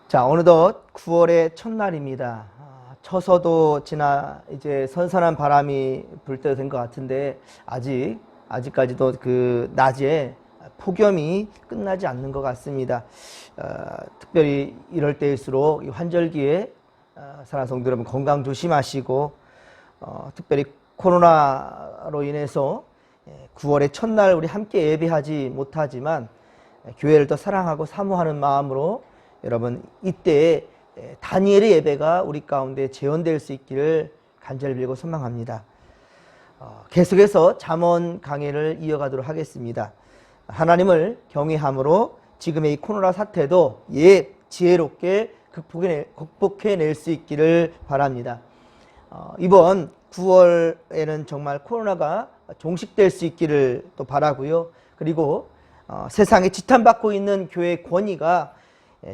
자, 어느덧 9월의 첫날입니다. 처서도 지나 이제 선선한 바람이 불 때 된 것 같은데 아직까지도 그 낮에 폭염이 끝나지 않는 것 같습니다. 특별히 이럴 때일수록 이 환절기에 사랑하는 성도 여러분 건강 조심하시고 특별히 코로나로 인해서 9월의 첫날 우리 함께 예배하지 못하지만 교회를 더 사랑하고 사모하는 마음으로 여러분 이때 다니엘의 예배가 우리 가운데 재현될 수 있기를 간절히 빌고 소망합니다. 계속해서 잠언 강해를 이어가도록 하겠습니다. 하나님을 경외함으로 지금의 이 코로나 사태도 지혜롭게 극복해낼 수 있기를 바랍니다. 이번 9월에는 정말 코로나가 종식될 수 있기를 또 바라고요. 그리고 세상에 지탄받고 있는 교회의 권위가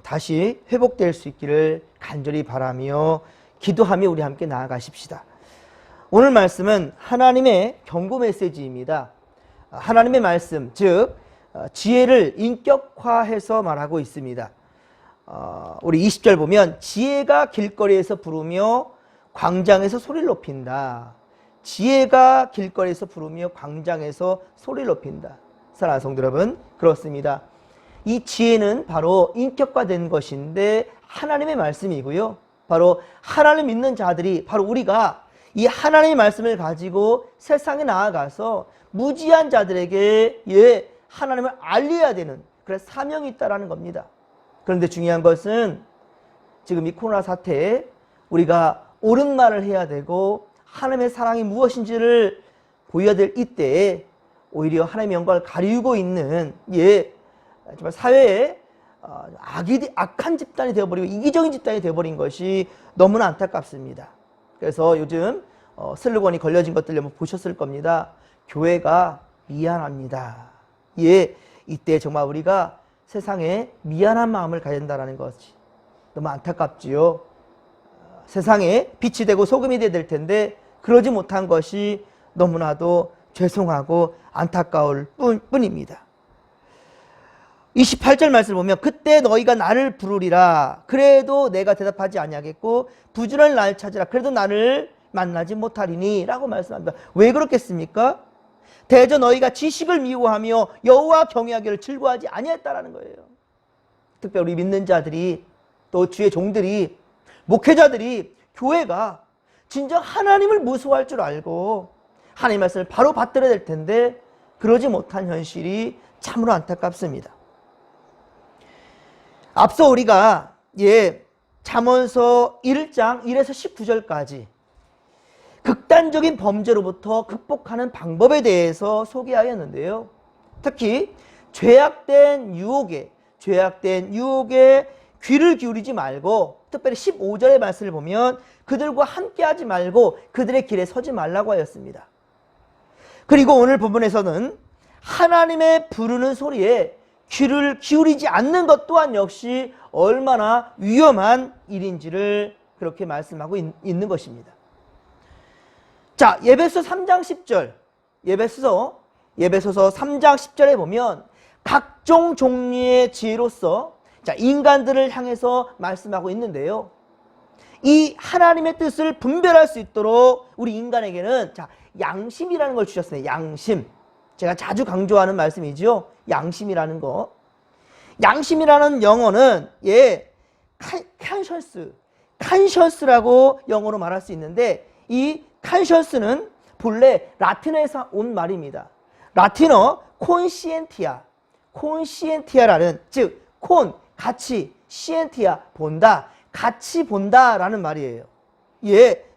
다시 회복될 수 있기를 간절히 바라며 기도하며 우리 함께 나아가십시다. 오늘 말씀은 하나님의 경고 메시지입니다. 하나님의 말씀, 즉 지혜를 인격화해서 말하고 있습니다. 우리 20절 보면 지혜가 길거리에서 부르며 광장에서 소리를 높인다. 지혜가 길거리에서 부르며 광장에서 소리를 높인다. 사랑하는 성도 여러분, 그렇습니다. 이 지혜는 바로 인격화된 것인데 하나님의 말씀이고요. 바로 하나님 믿는 자들이, 바로 우리가 이 하나님의 말씀을 가지고 세상에 나아가서 무지한 자들에게 하나님을 알려야 되는 그런 사명이 있다는 겁니다. 그런데 중요한 것은 지금 이 코로나 사태에 우리가 옳은 말을 해야 되고 하나님의 사랑이 무엇인지를 보여야 될 이때에 오히려 하나님의 영광을 가리우고 있는 정말 사회에 악한 집단이 되어버리고 이기적인 집단이 되어버린 것이 너무나 안타깝습니다. 그래서 요즘 슬로건이 걸려진 것들 한번 보셨을 겁니다. 교회가 미안합니다. 이때 정말 우리가 세상에 미안한 마음을 가져야 된다는 것이 너무 안타깝지요. 세상에 빛이 되고 소금이 되어야 될 텐데 그러지 못한 것이 너무나도 죄송하고 안타까울 뿐입니다. 28절 말씀을 보면 그때 너희가 나를 부르리라. 그래도 내가 대답하지 아니하겠고 부지런히 나를 찾으라. 그래도 나를 만나지 못하리니 라고 말씀합니다. 왜 그렇겠습니까? 대저 너희가 지식을 미워하며 여호와 경외하기를 즐거워하지 아니했다라는 거예요. 특별히 우리 믿는 자들이 또 주의 종들이 목회자들이 교회가 진정 하나님을 무서워할 줄 알고 하나님의 말씀을 바로 받들어야 될 텐데 그러지 못한 현실이 참으로 안타깝습니다. 앞서 우리가 잠언서 1장 1에서 19절까지 극단적인 범죄로부터 극복하는 방법에 대해서 소개하였는데요. 특히 죄악된 유혹에 귀를 기울이지 말고 특별히 15절의 말씀을 보면 그들과 함께하지 말고 그들의 길에 서지 말라고 하였습니다. 그리고 오늘 본문에서는 하나님의 부르는 소리에 귀를 기울이지 않는 것 또한 역시 얼마나 위험한 일인지를 그렇게 말씀하고 있는 것입니다. 자, 예배소서 3장 10절, 예배소서 3장 10절에 보면 각종 종류의 지혜로서 인간들을 향해서 말씀하고 있는데요. 이 하나님의 뜻을 분별할 수 있도록 우리 인간에게는 양심이라는 걸 주셨어요. 양심. 제가 자주 강조하는 말씀이죠. 양심이라는 거. 양심이라는 영어는 칸셔스라고 영어로 말할 수 있는데 이 칸셔스는 본래 라틴어에서 온 말입니다. 라틴어 콘시엔티아라는 즉 같이, 시엔티아 본다, 같이 본다라는 말이에요.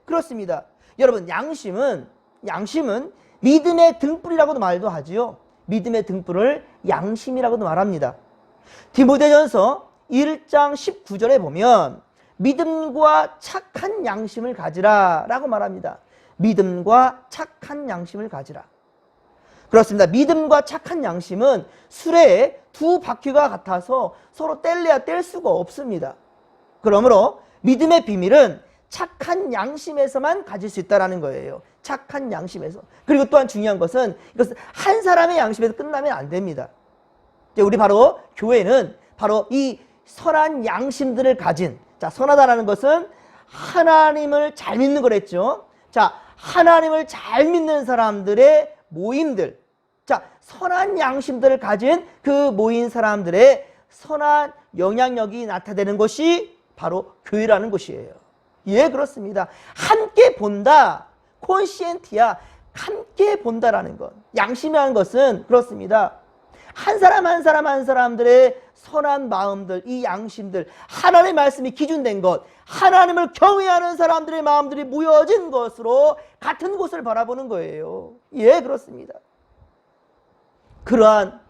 그렇습니다. 여러분 양심은 믿음의 등불이라고도 말도 하지요. 믿음의 등불을 양심이라고도 말합니다. 디모데전서 1장 19절에 보면 믿음과 착한 양심을 가지라 라고 말합니다. 믿음과 착한 양심을 가지라. 그렇습니다. 믿음과 착한 양심은 수레의 두 바퀴가 같아서 서로 뗄래야 뗄 수가 없습니다. 그러므로 믿음의 비밀은 착한 양심에서만 가질 수 있다는 거예요. 착한 양심에서. 그리고 또한 중요한 것은 이것은 한 사람의 양심에서 끝나면 안 됩니다. 우리 바로 교회는 바로 이 선한 양심들을 가진, 자, 선하다라는 것은 하나님을 잘 믿는 거랬죠. 자, 하나님을 잘 믿는 사람들의 모임들, 자, 선한 양심들을 가진 그 모인 사람들의 선한 영향력이 나타내는 것이 바로 교회라는 것이에요. 예, 그렇습니다. 함께 본다, 콘시엔티아, 함께 본다라는 것, 양심이라는 것은 그렇습니다. 한 사람 한 사람 한 사람들의 선한 마음들, 이 양심들, 하나님의 말씀이 기준된 것, 하나님을 경외하는 사람들의 마음들이 모여진 것으로 같은 곳을 바라보는 거예요. 예, 그렇습니다. 그러한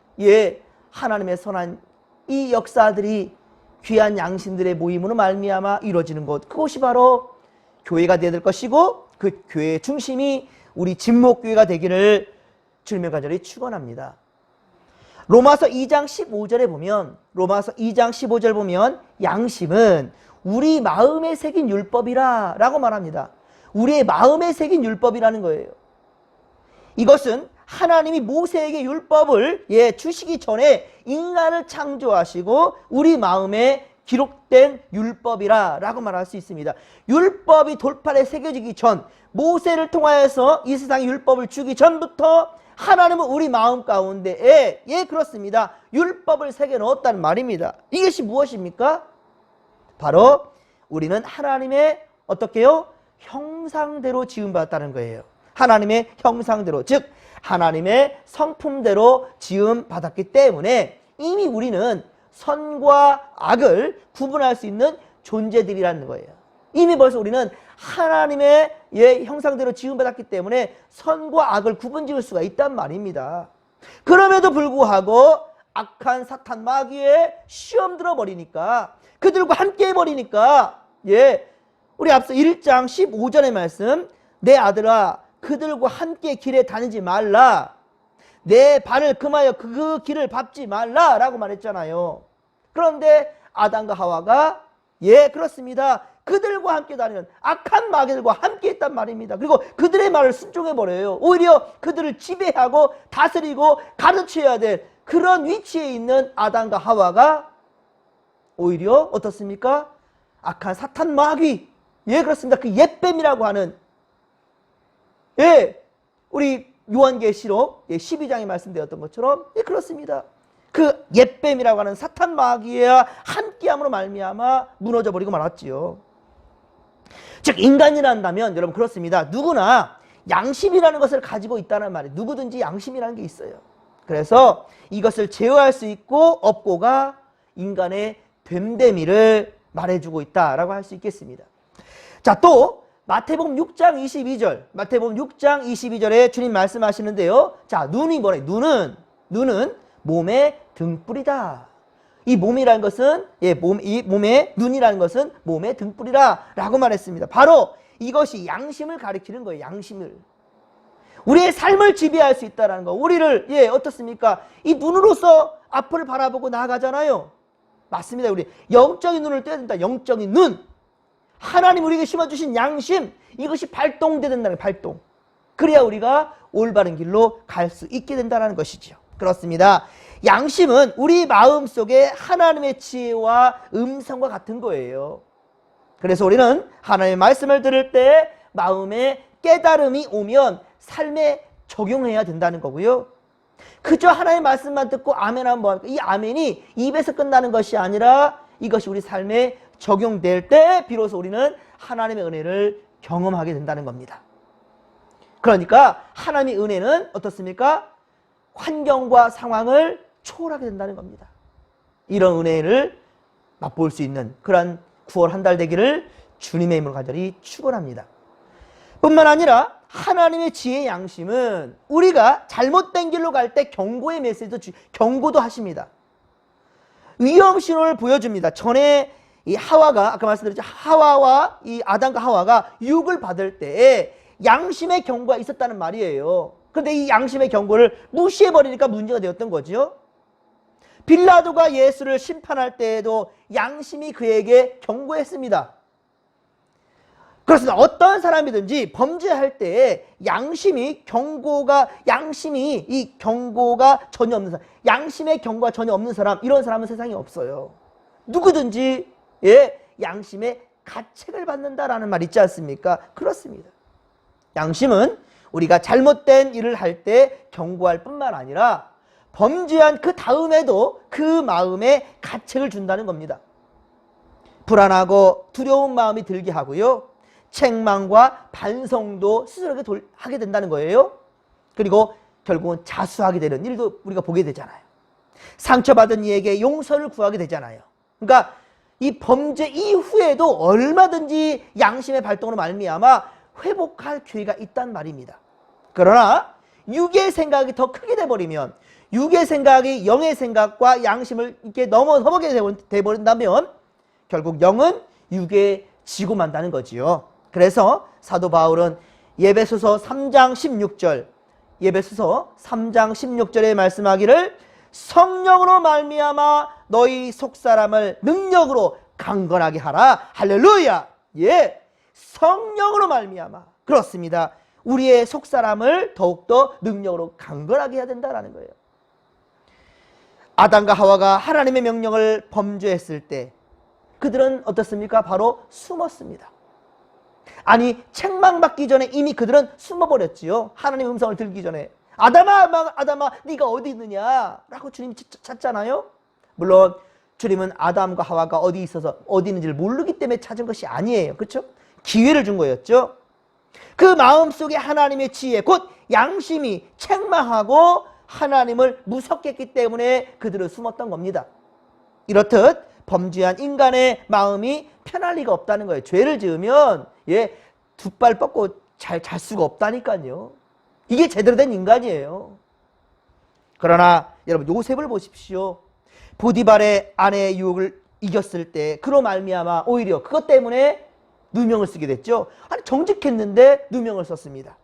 하나님의 선한 이 역사들이 귀한 양심들의 모임으로 말미암아 이루어지는 것, 그것이 바로 교회가 되어야 될 것이고, 그 교회의 중심이 우리 진목교회가 되기를 주님의 간절히 축원합니다. 로마서 2장 15절에 보면, 로마서 2장 15절 보면 양심은 우리 마음에 새긴 율법이라 라고 말합니다. 우리의 마음에 새긴 율법이라는 거예요. 이것은 하나님이 모세에게 율법을 주시기 전에 인간을 창조하시고 우리 마음에 기록된 율법이라 라고 말할 수 있습니다. 율법이 돌판에 새겨지기 전, 모세를 통하여서 이 세상에 율법을 주기 전부터 하나님은 우리 마음 가운데에 그렇습니다. 율법을 새겨 넣었다는 말입니다. 이것이 무엇입니까? 바로 우리는 하나님의 어떻게요? 형상대로 지음받았다는 거예요. 하나님의 형상대로, 즉 하나님의 성품대로 지음받았기 때문에 이미 우리는 선과 악을 구분할 수 있는 존재들이라는 거예요. 이미 벌써 우리는 하나님의 형상대로 지음받았기 때문에 선과 악을 구분지을 수가 있단 말입니다. 그럼에도 불구하고 악한 사탄 마귀의 시험 들어버리니까, 그들과 함께 해버리니까 우리 앞서 1장 15절의 말씀, 내 아들아 그들과 함께 길에 다니지 말라, 내 발을 금하여 그 길을 밟지 말라 라고 말했잖아요. 그런데 아담과 하와가 그렇습니다. 그들과 함께 다니는 악한 마귀들과 함께 했단 말입니다. 그리고 그들의 말을 순종해버려요. 오히려 그들을 지배하고 다스리고 가르쳐야 될 그런 위치에 있는 아담과 하와가 오히려 어떻습니까? 악한 사탄 마귀, 그렇습니다. 그 옛뱀이라고 하는, 우리 요한계시록 12장에 말씀되었던 것처럼 그렇습니다. 그 옛뱀이라고 하는 사탄 마귀와 함께함으로 말미암아 무너져버리고 말았지요. 즉 인간이란다면 여러분 그렇습니다. 누구나 양심이라는 것을 가지고 있다는 말이에요. 누구든지 양심이라는 게 있어요. 그래서 이것을 제어할 수 있고 없고가 인간의 됨됨이를 말해주고 있다라고 할 수 있겠습니다. 자, 또 마태복음 6장 22절, 마태복음 6장 22절에 주님 말씀하시는데요. 자, 눈이 뭐래? 눈은 몸의 등불이다. 이 몸이라는 것은 이 몸의 눈이라는 것은 몸의 등불이라 라고 말했습니다. 바로 이것이 양심을 가리키는 거예요. 양심을. 우리의 삶을 지배할 수 있다는 거. 우리를 어떻습니까? 이 눈으로서 앞을 바라보고 나아가잖아요. 맞습니다. 우리 영적인 눈을 떼야 된다. 영적인 눈. 하나님 우리에게 심어주신 양심, 이것이 발동돼야 된다는 거예요. 발동. 그래야 우리가 올바른 길로 갈 수 있게 된다는 것이죠. 그렇습니다. 양심은 우리 마음속에 하나님의 지혜와 음성과 같은 거예요. 그래서 우리는 하나님의 말씀을 들을 때 마음에 깨달음이 오면 삶에 적용해야 된다는 거고요. 그저 하나님의 말씀만 듣고 아멘 하면 뭐합니까? 이 아멘이 입에서 끝나는 것이 아니라 이것이 우리 삶에 적용될 때 비로소 우리는 하나님의 은혜를 경험하게 된다는 겁니다. 그러니까 하나님의 은혜는 어떻습니까? 환경과 상황을 초월하게 된다는 겁니다. 이런 은혜를 맛볼 수 있는 그런 9월 한 달 되기를 주님의 이름으로 간절히 축원합니다. 뿐만 아니라 하나님의 지혜의 양심은 우리가 잘못된 길로 갈 때 경고의 메시지도 경고도 하십니다. 위험 신호를 보여줍니다. 전에 이 하와가, 아까 말씀드렸죠, 하와와 이 아담과 하와가 유혹을 받을 때에 양심의 경고가 있었다는 말이에요. 그런데 이 양심의 경고를 무시해버리니까 문제가 되었던 거죠. 빌라도가 예수를 심판할 때에도 양심이 그에게 경고했습니다. 그렇습니다. 어떤 사람이든지 범죄할 때에 양심이 경고가 전혀 없는 사람, 양심의 경고가 전혀 없는 사람, 이런 사람은 세상에 없어요. 누구든지 예, 양심의 가책을 받는다라는 말 있지 않습니까? 그렇습니다. 양심은 우리가 잘못된 일을 할 때 경고할 뿐만 아니라 범죄한 그 다음에도 그 마음에 가책을 준다는 겁니다. 불안하고 두려운 마음이 들게 하고요. 책망과 반성도 스스로에게 하게 된다는 거예요. 그리고 결국은 자수하게 되는 일도 우리가 보게 되잖아요. 상처받은 이에게 용서를 구하게 되잖아요. 그러니까 이 범죄 이후에도 얼마든지 양심의 발동으로 말미암아 회복할 기회가 있단 말입니다. 그러나 육의 생각이 더 크게 돼버리면, 육의 생각이 영의 생각과 양심을 이렇게 넘어서게 돼버린다면 결국 영은 육에 지고 만다는 거지요. 그래서 사도 바울은 예배소서 3장 16절, 예배소서 3장 16절에 말씀하기를 성령으로 말미암아 너희 속사람을 능력으로 강건하게 하라. 할렐루야. 예, 성령으로 말미암아. 그렇습니다. 우리의 속사람을 더욱더 능력으로 강건하게 해야 된다는 거예요. 아담과 하와가 하나님의 명령을 범죄했을 때 그들은 어떻습니까? 바로 숨었습니다. 아니, 책망받기 전에 이미 그들은 숨어버렸지요. 하나님의 음성을 들기 전에. 아담아, 아담아, 네가 어디 있느냐? 라고 주님이 찾잖아요. 물론 주님은 아담과 하와가 어디 있어서 어디 있는지를 모르기 때문에 찾은 것이 아니에요. 그렇죠? 기회를 준 거였죠. 그 마음속에 하나님의 지혜, 곧 양심이 책망하고 하나님을 무섭게 했기 때문에 그들은 숨었던 겁니다. 이렇듯 범죄한 인간의 마음이 편할 리가 없다는 거예요. 죄를 지으면 두 발 뻗고 잘 수가 없다니까요. 이게 제대로 된 인간이에요. 그러나 여러분, 요셉을 보십시오. 보디발의 아내의 유혹을 이겼을 때 그로 말미암아 오히려 그것 때문에 누명을 쓰게 됐죠. 아니, 정직했는데 누명을 썼습니다.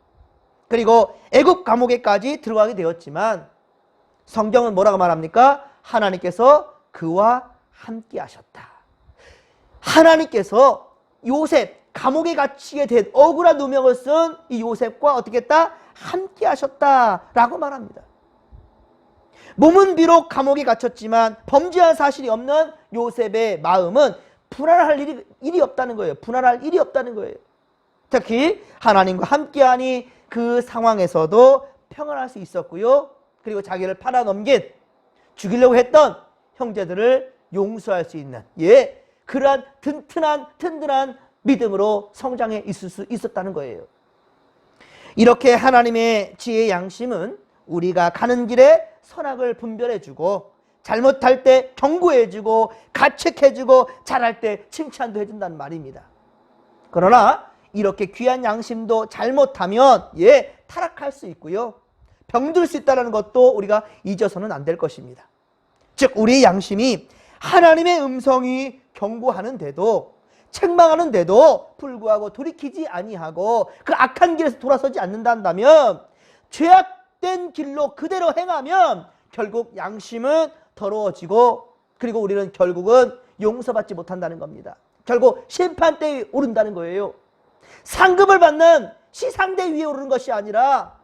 그리고 애국 감옥에까지 들어가게 되었지만 성경은 뭐라고 말합니까? 하나님께서 그와 함께 하셨다. 하나님께서 요셉 감옥에 갇히게 된 억울한 누명을 쓴 이 요셉과 어떻게 했다? 함께 하셨다라고 말합니다. 몸은 비록 감옥에 갇혔지만 범죄한 사실이 없는 요셉의 마음은 불안할 일이 없다는 거예요. 불안할 일이 없다는 거예요. 특히 하나님과 함께하니 그 상황에서도 평안할 수 있었고요. 그리고 자기를 팔아넘긴, 죽이려고 했던 형제들을 용서할 수 있는 그러한 든든한 믿음으로 성장해 있을 수 있었다는 거예요. 이렇게 하나님의 지혜의 양심은 우리가 가는 길에 선악을 분별해주고, 잘못할 때 경고해주고, 가책해주고, 잘할 때 칭찬도 해준다는 말입니다. 그러나 이렇게 귀한 양심도 잘못하면 타락할 수 있고요. 병들 수 있다는 것도 우리가 잊어서는 안 될 것입니다. 즉, 우리의 양심이 하나님의 음성이 경고하는데도, 책망하는데도 불구하고 돌이키지 아니하고 그 악한 길에서 돌아서지 않는다면, 죄악된 길로 그대로 행하면 결국 양심은 더러워지고, 그리고 우리는 결국은 용서받지 못한다는 겁니다. 결국 심판대에 오른다는 거예요. 상급을 받는 시상대 위에 오르는 것이 아니라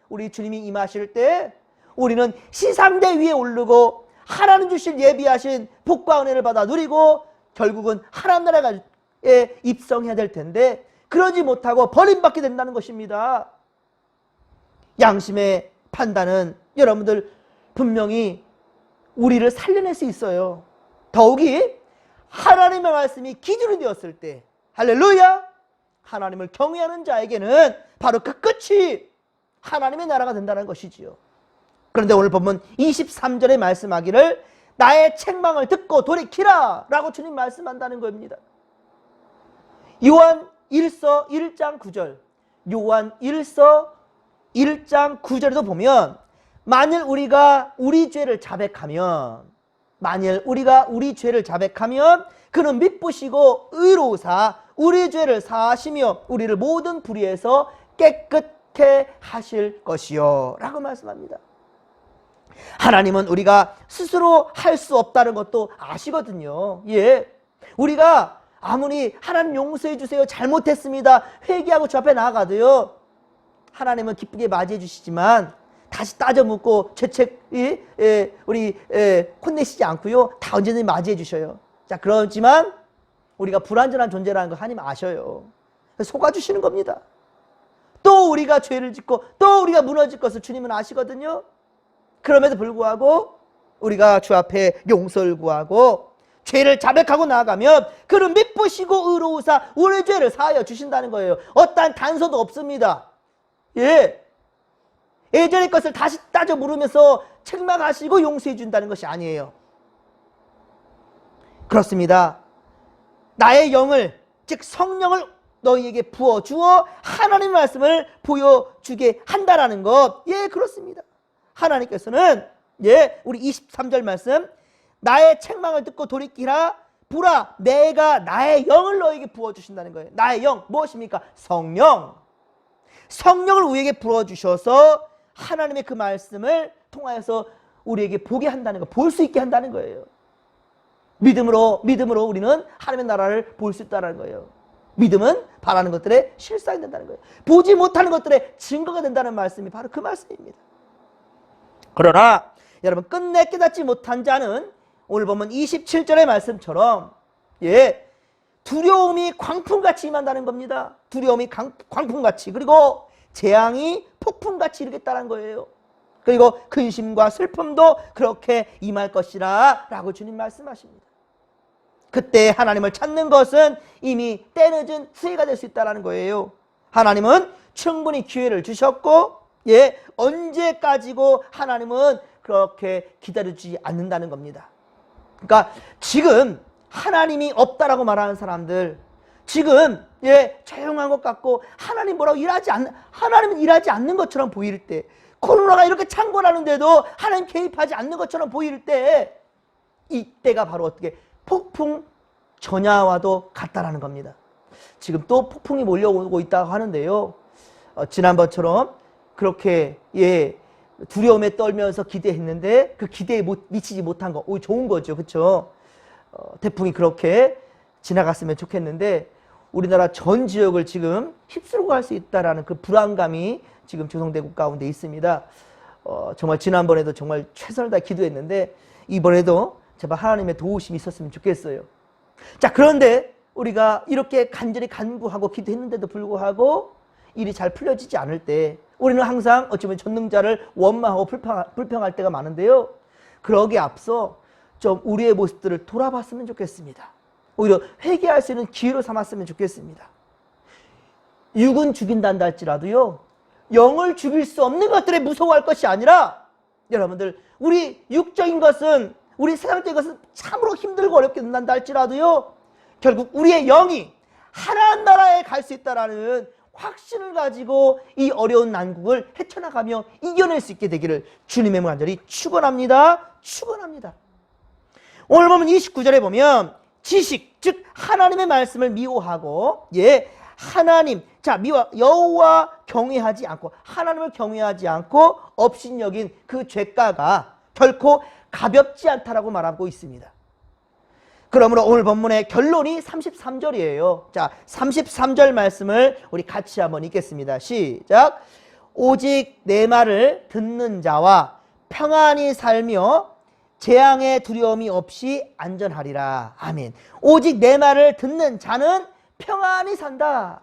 우리 주님이 임하실 때 우리는 시상대 위에 오르고 하나님 주실 예비하신 복과 은혜를 받아 누리고 결국은 하나님 나라에 입성해야 될 텐데 그러지 못하고 버림받게 된다는 것입니다. 양심의 판단은 여러분들 분명히 우리를 살려낼 수 있어요. 더욱이 하나님의 말씀이 기준이 되었을 때, 할렐루야! 하나님을 경외하는 자에게는 바로 그 끝이 하나님의 나라가 된다는 것이지요. 그런데 오늘 본문 23절에 말씀하기를 나의 책망을 듣고 돌이키라 라고 주님 말씀한다는 겁니다. 요한 1서 1장 9절, 요한 1서 1장 9절에도 보면 만일 우리가 우리 죄를 자백하면, 그는 미쁘시고 의로우사 우리 죄를 사하시며 우리를 모든 불의에서 깨끗게 하실 것이요 라고 말씀합니다. 하나님은 우리가 스스로 할 수 없다는 것도 아시거든요. 우리가 아무리 하나님 용서해 주세요, 잘못했습니다, 회개하고 주 앞에 나아가도요, 하나님은 기쁘게 맞이해 주시지만 다시 따져 묻고 죄책이 우리 혼내시지 않고요. 다 언제든지 맞이해 주셔요. 자, 그렇지만 우리가 불완전한 존재라는 걸 하나님 아셔요. 속아주시는 겁니다. 또 우리가 죄를 짓고 또 우리가 무너질 것을 주님은 아시거든요. 그럼에도 불구하고 우리가 주 앞에 용서를 구하고 죄를 자백하고 나아가면 그를 미쁘시고 의로우사 우리 죄를 사하여 주신다는 거예요. 어떠한 단서도 없습니다. 예, 예전의 것을 다시 따져 물으면서 책망하시고 용서해 준다는 것이 아니에요. 그렇습니다. 나의 영을, 즉 성령을 너희에게 부어주어 하나님의 말씀을 보여주게 한다라는 것. 예, 그렇습니다. 하나님께서는 우리 23절 말씀, 나의 책망을 듣고 돌이키라. 보라, 내가 나의 영을 너에게 부어주신다는 거예요. 나의 영, 무엇입니까? 성령. 성령을 우리에게 부어주셔서 하나님의 그 말씀을 통하여서 우리에게 보게 한다는 거, 볼 수 있게 한다는 거예요. 믿음으로 우리는 하나님의 나라를 볼 수 있다는 거예요. 믿음은 바라는 것들에 실상이 된다는 거예요. 보지 못하는 것들의 증거가 된다는 말씀이 바로 그 말씀입니다. 그러나 여러분, 끝내 깨닫지 못한 자는 오늘 보면 27절의 말씀처럼 두려움이 광풍같이 임한다는 겁니다. 두려움이 광풍같이, 그리고 재앙이 폭풍같이 이르겠다는 거예요. 그리고 근심과 슬픔도 그렇게 임할 것이라 라고 주님 말씀하십니다. 그때 하나님을 찾는 것은 이미 때늦은 후회가 될 수 있다는 거예요. 하나님은 충분히 기회를 주셨고 언제까지고 하나님은 그렇게 기다려주지 않는다는 겁니다. 그러니까 지금 하나님이 없다라고 말하는 사람들, 지금 조용한 것 같고 하나님 뭐라고 하나님은 일하지 않는 것처럼 보일 때, 코로나가 이렇게 창궐하는데도 하나님 개입하지 않는 것처럼 보일 때, 이때가 바로 어떻게 폭풍 전야와도 같다라는 겁니다. 지금 또 폭풍이 몰려오고 있다고 하는데요. 지난번처럼 그렇게 두려움에 떨면서 기대했는데 그 기대에 미치지 못한 거, 좋은 거죠. 그렇죠? 태풍이 그렇게 지나갔으면 좋겠는데 우리나라 전 지역을 지금 휩쓸고 갈 수 있다라는 그 불안감이 지금 조성대국 가운데 있습니다. 정말 지난번에도 정말 최선을 다해 기도했는데 이번에도 제발 하나님의 도우심이 있었으면 좋겠어요. 자, 그런데 우리가 이렇게 간절히 간구하고 기도했는데도 불구하고 일이 잘 풀려지지 않을 때 우리는 항상 어쩌면 전능자를 원망하고 불평할 때가 많은데요. 그러기에 앞서 좀 우리의 모습들을 돌아봤으면 좋겠습니다. 오히려 회개할 수 있는 기회로 삼았으면 좋겠습니다. 육은 죽인단다 할지라도요, 영을 죽일 수 없는 것들에 무서워할 것이 아니라, 여러분들, 우리 육적인 것은, 우리 세상적인 것은 참으로 힘들고 어렵게 된단다 할지라도요, 결국 우리의 영이 하나님 나라에 갈 수 있다라는 확신을 가지고 이 어려운 난국을 헤쳐나가며 이겨낼 수 있게 되기를 주님의 간절히 축원합니다. 축원합니다. 오늘 보면 29절에 보면 지식, 즉 하나님의 말씀을 미워하고 하나님, 여호와 경외하지 않고 하나님을 경외하지 않고 업신여긴 그 죄가가 결코 가볍지 않다라고 말하고 있습니다. 그러므로 오늘 본문의 결론이 33절이에요. 자, 33절 말씀을 우리 같이 한번 읽겠습니다. 시작. 오직 내 말을 듣는 자와 평안히 살며 재앙의 두려움이 없이 안전하리라. 아멘. 오직 내 말을 듣는 자는 평안히 산다.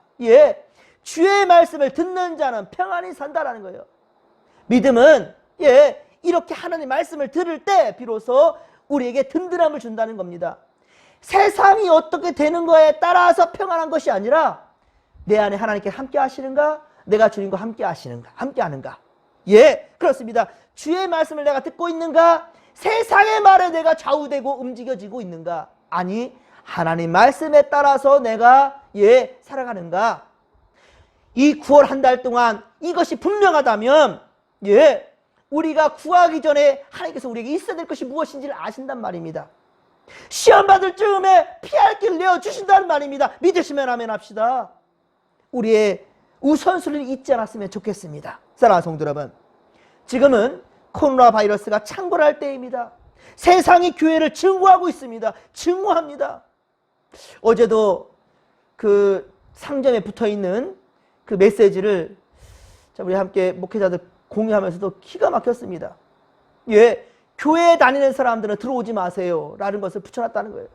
주의 말씀을 듣는 자는 평안히 산다라는 거예요. 믿음은 이렇게 하나님의 말씀을 들을 때 비로소 우리에게 든든함을 준다는 겁니다. 세상이 어떻게 되는 거에 따라서 평안한 것이 아니라 내 안에 하나님께 함께 하시는가? 내가 주님과 함께 하시는가? 함께 하는가? 그렇습니다. 주의 말씀을 내가 듣고 있는가? 세상의 말에 내가 좌우되고 움직여지고 있는가? 아니, 하나님 말씀에 따라서 내가 살아가는가? 이 9월 한 달 동안 이것이 분명하다면 우리가 구하기 전에 하나님께서 우리에게 있어야 될 것이 무엇인지를 아신단 말입니다. 시험 받을 즈음에 피할 길을 내어주신다는 말입니다. 믿으시면 아멘 합시다. 우리의 우선순위를 잊지 않았으면 좋겠습니다. 사랑하는 성도 여러분, 지금은 코로나 바이러스가 창궐할 때입니다. 세상이 교회를 증오하고 있습니다. 증오합니다. 어제도 그 상점에 붙어있는 그 메시지를 우리 함께 목회자들 공유하면서도 기가 막혔습니다. 예, 교회에 다니는 사람들은 들어오지 마세요 라는 것을 붙여놨다는 거예요.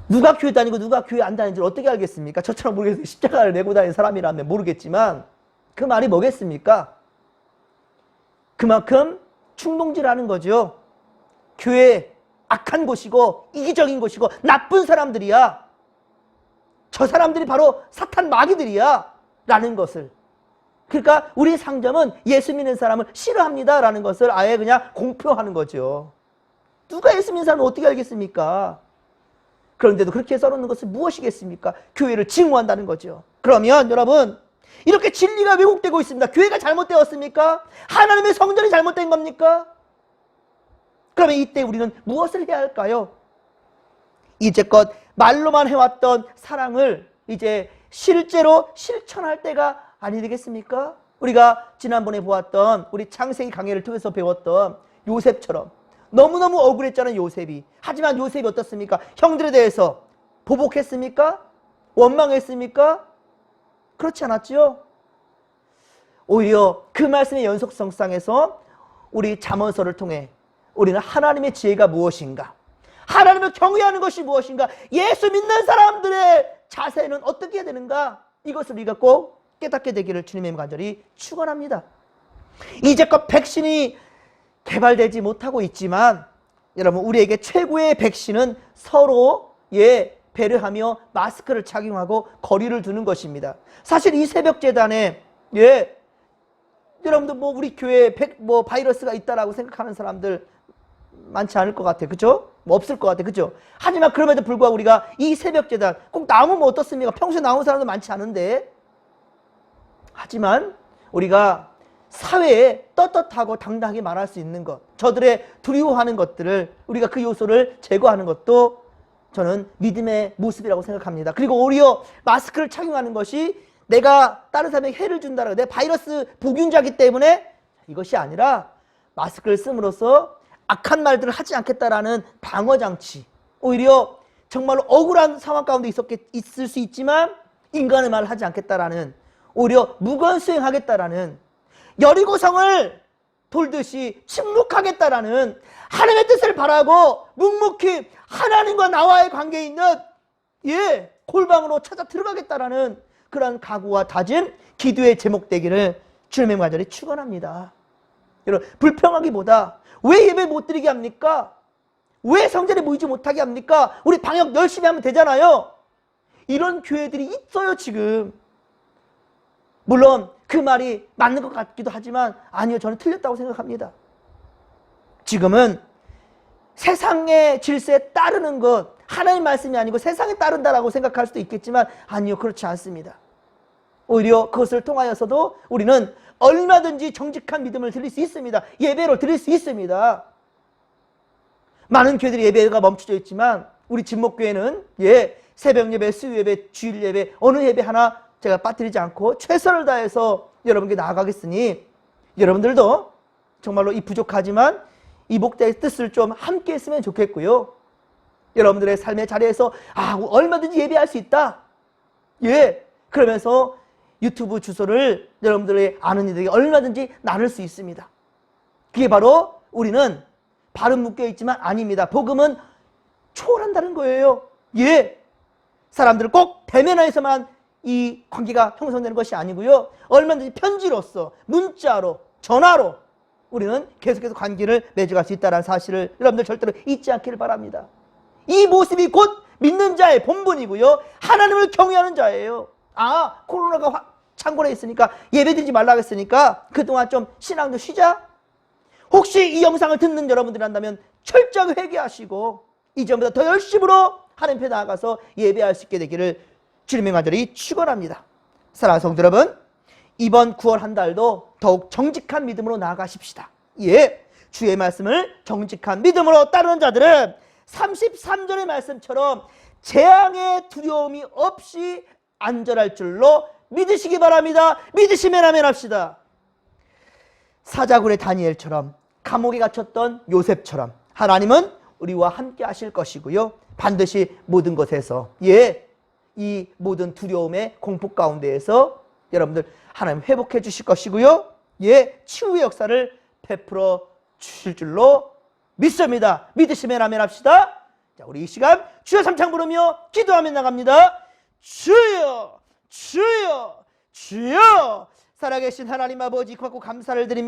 누가 교회 다니고 누가 교회 안 다니는지 어떻게 알겠습니까? 저처럼 모르겠어요. 십자가를 메고 다니는 사람이라면 모르겠지만 그 말이 뭐겠습니까? 그만큼 충동질하는 거죠. 교회 악한 곳이고 이기적인 곳이고 나쁜 사람들이야. 저 사람들이 바로 사탄 마귀들이야 라는 것을, 그러니까 우리 상점은 예수 믿는 사람을 싫어합니다 라는 것을 아예 그냥 공표하는 거죠. 누가 예수 믿는 사람을 어떻게 알겠습니까? 그런데도 그렇게 써놓는 것은 무엇이겠습니까? 교회를 증오한다는 거죠. 그러면 여러분, 이렇게 진리가 왜곡되고 있습니다. 교회가 잘못되었습니까? 하나님의 성전이 잘못된 겁니까? 그러면 이때 우리는 무엇을 해야 할까요? 이제껏 말로만 해왔던 사랑을 이제 실제로 실천할 때가 아니 되겠습니까? 우리가 지난번에 보았던 우리 창세기 강해를 통해서 배웠던 요셉처럼 너무너무 억울했잖아요, 요셉이. 하지만 요셉이 어떻습니까? 형들에 대해서 보복했습니까? 원망했습니까? 그렇지 않았죠? 오히려 그 말씀의 연속성상에서 우리 잠언서를 통해 우리는 하나님의 지혜가 무엇인가, 하나님을 경외하는 것이 무엇인가, 예수 믿는 사람들의 자세는 어떻게 해야 되는가, 이것을 우리가 꼭 깨닫게 되기를 주님의 간절히 축원합니다. 이제껏 백신이 개발되지 못하고 있지만 여러분, 우리에게 최고의 백신은 서로 배려하며 마스크를 착용하고 거리를 두는 것입니다. 사실 이 새벽재단에 여러분들 우리 교회에 바이러스가 있다라고 생각하는 사람들 많지 않을 것 같아요. 그죠? 없을 것 같아요. 그죠? 하지만 그럼에도 불구하고 우리가 이 새벽재단 꼭 나오면 어떻습니까? 평소에 나오는 사람도 많지 않은데, 하지만 우리가 사회에 떳떳하고 당당하게 말할 수 있는 것, 저들의 두려워하는 것들을 우리가 그 요소를 제거하는 것도 저는 믿음의 모습이라고 생각합니다. 그리고 오히려 마스크를 착용하는 것이 내가 다른 사람에게 해를 준다라고, 내 바이러스 복균자이기 때문에 이것이 아니라 마스크를 씀으로써 악한 말들을 하지 않겠다라는 방어장치, 오히려 정말로 억울한 상황 가운데 있을 수 있지만 인간의 말을 하지 않겠다라는, 오히려 무건수행하겠다라는, 여리고성을 돌듯이 침묵하겠다라는 하나님의 뜻을 바라고 묵묵히 하나님과 나와의 관계에 있는 골방으로 찾아 들어가겠다라는 그런 각오와 다짐, 기도의 제목되기를 주님의 간절히 축원합니다. 여러분, 불평하기보다 왜 예배 못 드리게 합니까? 왜 성전에 모이지 못하게 합니까? 우리 방역 열심히 하면 되잖아요. 이런 교회들이 있어요, 지금. 물론 그 말이 맞는 것 같기도 하지만 아니요, 저는 틀렸다고 생각합니다. 지금은 세상의 질서에 따르는 것, 하나님 말씀이 아니고 세상에 따른다라고 생각할 수도 있겠지만 아니요, 그렇지 않습니다. 오히려 그것을 통하여서도 우리는 얼마든지 정직한 믿음을 드릴 수 있습니다. 예배로 드릴 수 있습니다. 많은 교회들이 예배가 멈춰져 있지만 우리 진목교회는 새벽 예배, 수요 예배, 주일 예배, 어느 예배 하나 제가 빠뜨리지 않고 최선을 다해서 여러분께 나아가겠으니 여러분들도 정말로 이 부족하지만 이 목자의 뜻을 좀 함께 했으면 좋겠고요. 여러분들의 삶의 자리에서 얼마든지 예배할 수 있다. 그러면서 유튜브 주소를 여러분들의 아는 이들에게 얼마든지 나눌 수 있습니다. 그게 바로 우리는 발은 묶여있지만 아닙니다. 복음은 초월한다는 거예요. 사람들을 꼭 대면하에서만 이 관계가 형성되는 것이 아니고요. 얼마든지 편지로서, 문자로, 전화로 우리는 계속해서 관계를 맺어갈 수 있다는 사실을 여러분들 절대로 잊지 않기를 바랍니다. 이 모습이 곧 믿는 자의 본분이고요. 하나님을 경외하는 자예요. 코로나가 창궐해 있으니까 예배드리지 말라고 했으니까 그동안 좀 신앙도 쉬자? 혹시 이 영상을 듣는 여러분들이 한다면 철저하게 회개하시고 이전보다 더 열심으로 하나님 앞에 나아가서 예배할 수 있게 되기를 주님의 간절히 축원합니다. 사랑하는 성도 여러분, 이번 9월 한 달도 더욱 정직한 믿음으로 나아가십시다. 주의 말씀을 정직한 믿음으로 따르는 자들은 33절의 말씀처럼 재앙의 두려움이 없이 안전할 줄로 믿으시기 바랍니다. 믿으시면 아멘 합시다. 사자굴의 다니엘처럼, 감옥에 갇혔던 요셉처럼 하나님은 우리와 함께 하실 것이고요. 반드시 모든 것에서 이 모든 두려움의 공포 가운데에서 여러분들 하나님 회복해 주실 것이고요. 예, 치유의 역사를 베풀어 주실 줄로 믿습니다. 믿으시면 아멘 합시다. 자, 우리 이 시간 주여 삼창 부르며 기도하며 나갑니다. 주여, 주여, 주여. 살아계신 하나님 아버지 고맙고 감사를 드립니다.